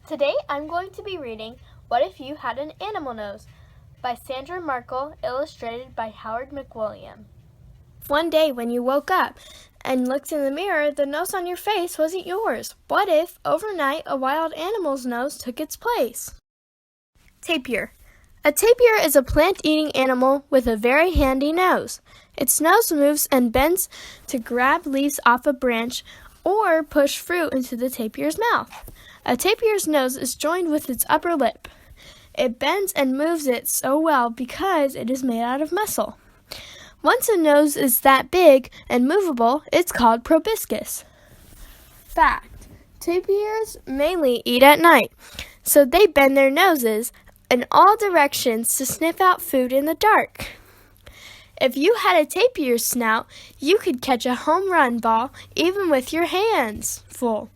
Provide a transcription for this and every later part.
Today I'm going to be reading What If You Had an Animal Nose by Sandra Markle, illustrated by McWilliam. One day when you woke up and looked in the mirror, the nose on your face wasn't yours. What if, overnight, a wild animal's nose took its place? Tapir. A tapir is a plant-eating animal with a very handy nose. Its nose moves and bends to grab leaves off a branch or push fruit into the tapir's mouth. A tapir's nose is joined with its upper lip. It bends and moves it so well because it is made out of muscle. Once a nose is that big and movable, it's called proboscis. Fact: tapirs mainly eat at night, so they bend their noses in all directions to sniff out food in the dark. If you had a tapir's snout, you could catch a home run ball even with your hands full.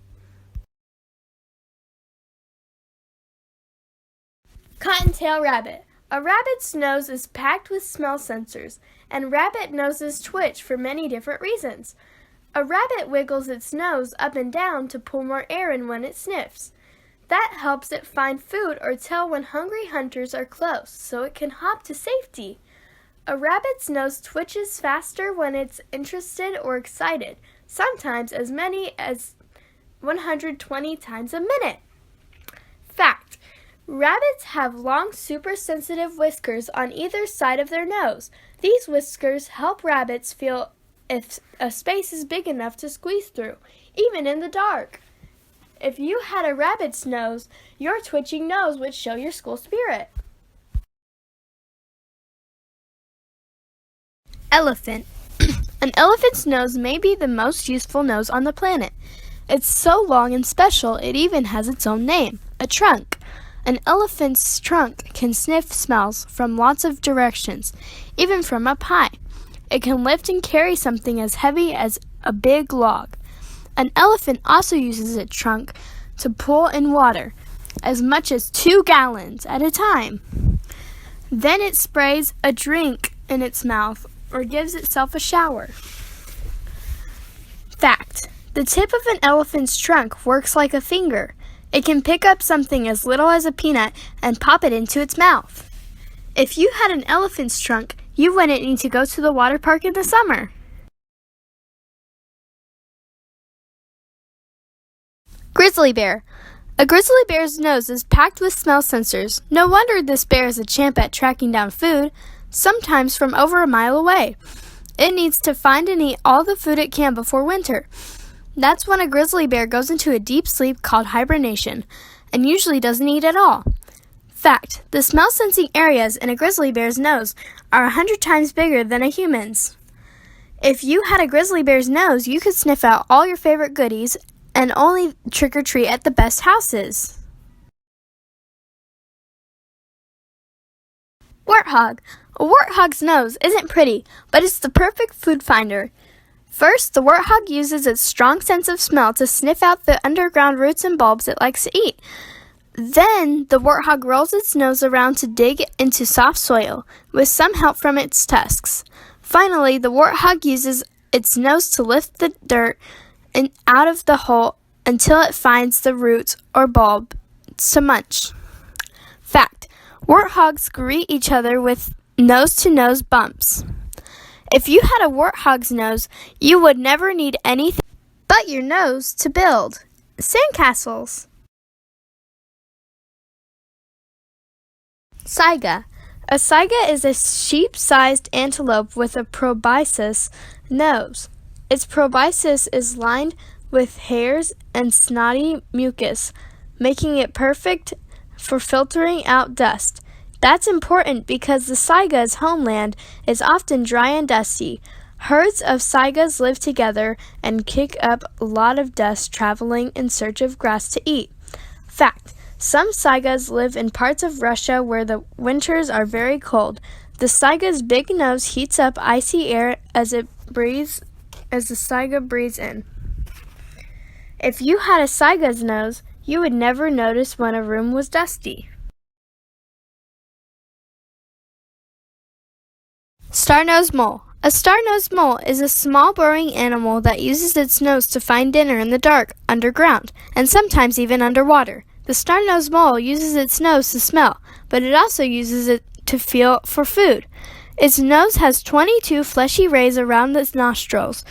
Cottontail rabbit. A rabbit's nose is packed with smell sensors, and rabbit noses twitch for many different reasons. A rabbit wiggles its nose up and down to pull more air in when it sniffs. That helps it find food or tell when hungry hunters are close, so it can hop to safety. A rabbit's nose twitches faster when it's interested or excited, sometimes as many as 120 times a minute. Fact: rabbits have long, super-sensitive whiskers on either side of their nose. These whiskers help rabbits feel if a space is big enough to squeeze through, even in the dark. If you had a rabbit's nose, your twitching nose would show your school spirit. Elephant. An elephant's nose may be the most useful nose on the planet. It's so long and special, it even has its own name, a trunk. An elephant's trunk can sniff smells from lots of directions, even from up high. It can lift and carry something as heavy as a big log. An elephant also uses its trunk to pull in water, as much as 2 gallons at a time. Then it sprays a drink in its mouth or gives itself a shower. Fact: the tip of an elephant's trunk works like a finger. It can pick up something as little as a peanut and pop it into its mouth. If you had an elephant's trunk, you wouldn't need to go to the water park in the summer. Grizzly Bear. A grizzly bear's nose is packed with smell sensors. No wonder this bear is a champ at tracking down food, sometimes from over a mile away. It needs to find and eat all the food it can before winter. That's when a grizzly bear goes into a deep sleep called hibernation, and usually doesn't eat at all. Fact: the smell-sensing areas in a grizzly bear's nose are 100 times bigger than a human's. If you had a grizzly bear's nose, you could sniff out all your favorite goodies and only trick-or-treat at the best houses. Warthog. A warthog's nose isn't pretty, but it's the perfect food finder. First, the warthog uses its strong sense of smell to sniff out the underground roots and bulbs it likes to eat. Then, the warthog rolls its nose around to dig into soft soil, with some help from its tusks. Finally, the warthog uses its nose to lift the dirt out of the hole until it finds the roots or bulb to munch. Fact: warthogs greet each other with nose-to-nose bumps. If you had a warthog's nose, you would never need anything but your nose to build sandcastles. Saiga. A saiga is a sheep-sized antelope with a proboscis nose. Its proboscis is lined with hairs and snotty mucus, making it perfect for filtering out dust. That's important because the saiga's homeland is often dry and dusty. Herds of saigas live together and kick up a lot of dust traveling in search of grass to eat. Fact: some saigas live in parts of Russia where the winters are very cold. The saiga's big nose heats up icy air as the saiga breathes in. If you had a saiga's nose, you would never notice when a room was dusty. Star-nosed mole. A star-nosed mole is a small burrowing animal that uses its nose to find dinner in the dark, underground, and sometimes even underwater. The star-nosed mole uses its nose to smell, but it also uses it to feel for food. Its nose has 22 fleshy rays around its nostrils.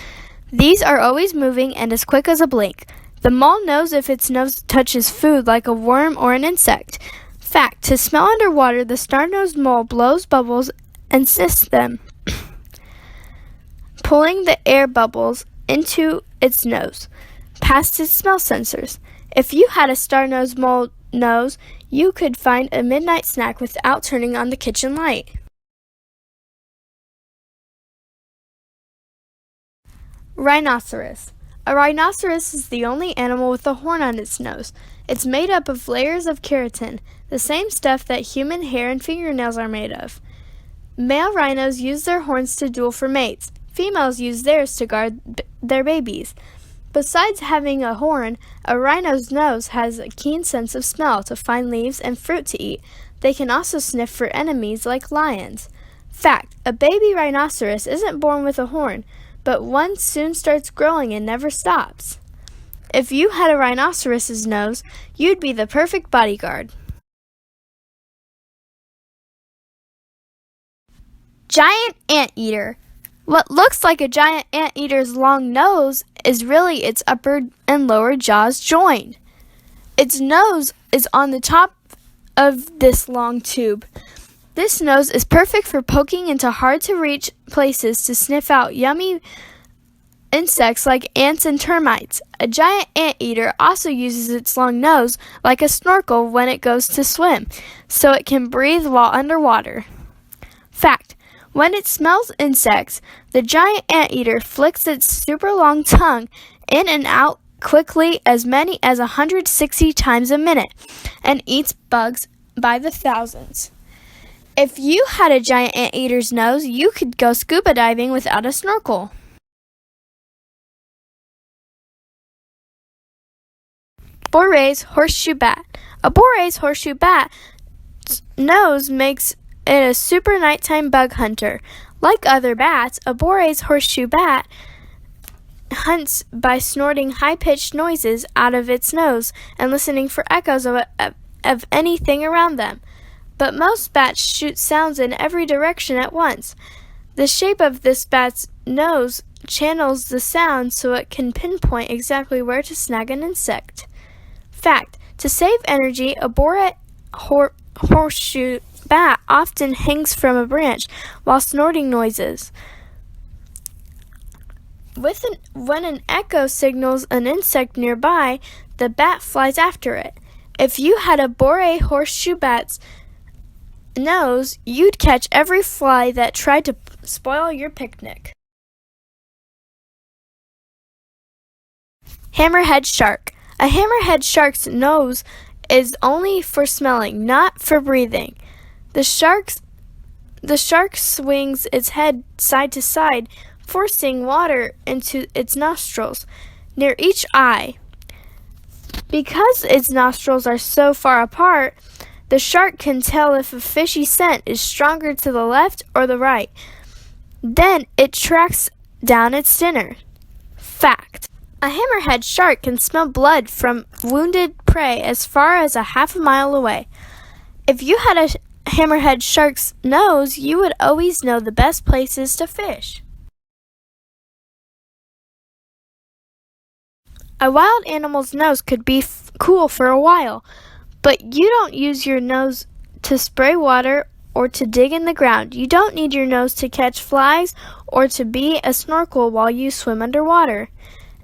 These are always moving and as quick as a blink. The mole knows if its nose touches food like a worm or an insect. Fact, to smell underwater, the star-nosed mole blows bubbles and sniffs them, pulling the air bubbles into its nose, past its smell sensors. If you had a star-nosed mole nose, you could find a midnight snack without turning on the kitchen light. Rhinoceros. A rhinoceros is the only animal with a horn on its nose. It's made up of layers of keratin, the same stuff that human hair and fingernails are made of. Male rhinos use their horns to duel for mates. Females use theirs to guard their babies. Besides having a horn, a rhino's nose has a keen sense of smell to find leaves and fruit to eat. They can also sniff for enemies like lions. Fact, a baby rhinoceros isn't born with a horn, but one soon starts growing and never stops. If you had a rhinoceros's nose, you'd be the perfect bodyguard. Giant anteater. What looks like a giant anteater's long nose is really its upper and lower jaws joined. Its nose is on the top of this long tube. This nose is perfect for poking into hard-to-reach places to sniff out yummy insects like ants and termites. A giant anteater also uses its long nose like a snorkel when it goes to swim, so it can breathe while underwater. Fact, when it smells insects, the giant anteater flicks its super long tongue in and out quickly, as many as 160 times a minute, and eats bugs by the thousands. If you had a giant anteater's nose, you could go scuba diving without a snorkel. Boray's horseshoe bat. A Boray's horseshoe bat's nose makes it a super nighttime bug hunter. Like other bats, a Boray's horseshoe bat hunts by snorting high-pitched noises out of its nose and listening for echoes of anything around them. But most bats shoot sounds in every direction at once. The shape of this bat's nose channels the sound so it can pinpoint exactly where to snag an insect. Fact, to save energy, a Boray horseshoe bat often hangs from a branch while snorting noises. When an echo signals an insect nearby, the bat flies after it. If you had a Boray horseshoe bat's nose, you'd catch every fly that tried to spoil your picnic. Hammerhead shark. A hammerhead shark's nose is only for smelling, not for breathing. The shark swings its head side to side, forcing water into its nostrils near each eye. Because its nostrils are so far apart, the shark can tell if a fishy scent is stronger to the left or the right. Then it tracks down its dinner. Fact, a hammerhead shark can smell blood from wounded prey as far as a half a mile away. If you had a hammerhead shark's nose, you would always know the best places to fish. A wild animal's nose could be cool for a while, but you don't use your nose to spray water or to dig in the ground. You don't need your nose to catch flies or to be a snorkel while you swim underwater.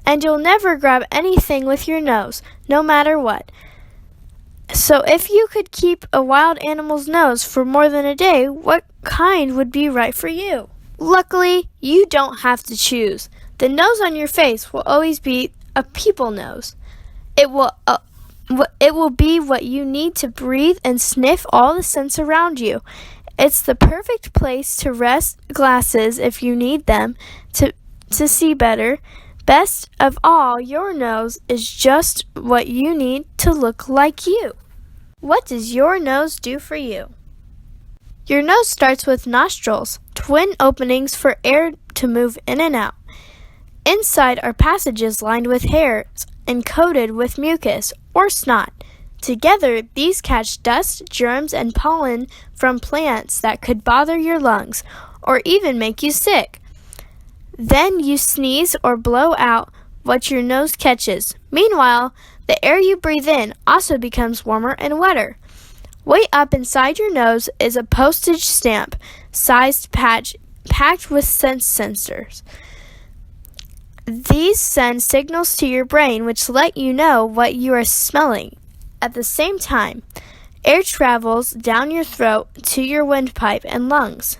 And you'll never grab anything with your nose, no matter what. So if you could keep a wild animal's nose for more than a day, what kind would be right for you? Luckily, you don't have to choose. The nose on your face will always be a people nose. It will be what you need to breathe and sniff all the scents around you. It's the perfect place to rest glasses if you need them to see better. Best of all, your nose is just what you need to look like you. What does your nose do for you? Your nose starts with nostrils, twin openings for air to move in and out. Inside are passages lined with hairs and coated with mucus or snot. Together, these catch dust, germs, and pollen from plants that could bother your lungs or even make you sick. Then you sneeze or blow out what your nose catches. Meanwhile, the air you breathe in also becomes warmer and wetter. Way up inside your nose is a postage stamp-sized patch packed with sense sensors. These send signals to your brain which let you know what you are smelling. At the same time, air travels down your throat to your windpipe and lungs.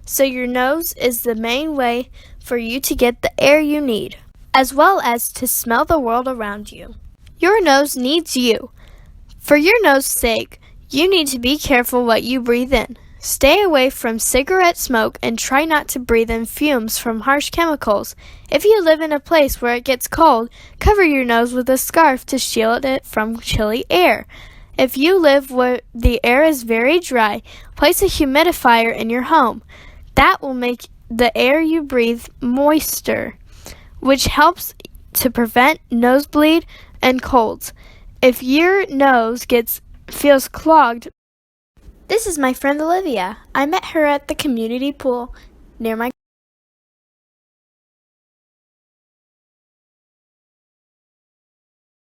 So your nose is the main way for you to get the air you need, as well as to smell the world around you. Your nose needs you. For your nose's sake, you need to be careful what you breathe in. Stay away from cigarette smoke and try not to breathe in fumes from harsh chemicals. If you live in a place where it gets cold, cover your nose with a scarf to shield it from chilly air. If you live where the air is very dry, place a humidifier in your home. That will make the air you breathe moister, which helps to prevent nosebleed and colds. If your nose feels clogged, this is my friend Olivia. I met her at the community pool near my